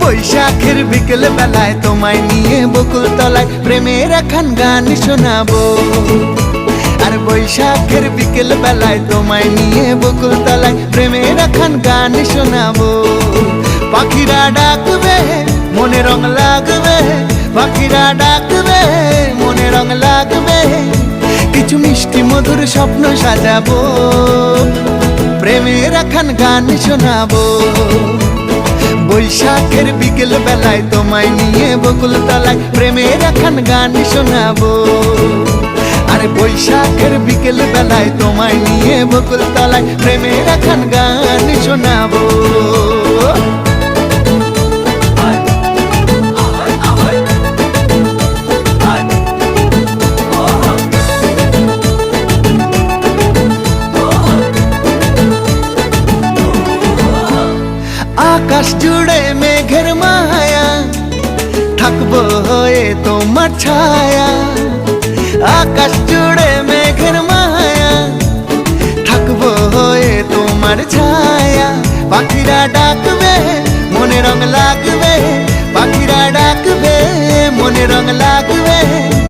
বৈশাখের বিকেল বেলায় তোমায় নিয়ে বকুল তলায় প্রেমের একখান গান শোনাবো। আর বৈশাখের বিকেল বেলায় তোমায় নিয়ে বকুল তলায় প্রেমের একখান গান শোনাবো। পাখিরা ডাকবে মনে রং লাগবে, পাখিরা ডাকবে মনে রং লাগবে, কিছু মিষ্টি মধুর স্বপ্ন সাজাবো, প্রেমের একখান গান শোনাবো। বৈশাখের বিকেল বেলায় তোমায় নিয়ে বকুল তলায় প্রেমের একখান গান শোনাবো। আরে বৈশাখের বিকেল বেলায় তোমায় নিয়ে বকুল তলায় প্রেমের একখান গান শোনাবো। আকাশ জুড়ে মেঘের মায়া, থাকবো হয়ে তোমার ছায়া। আকাশ জুড়ে মেঘের মায়া, থাকবো হয়ে তোমার ছায়া। পাখিরা ডাকবে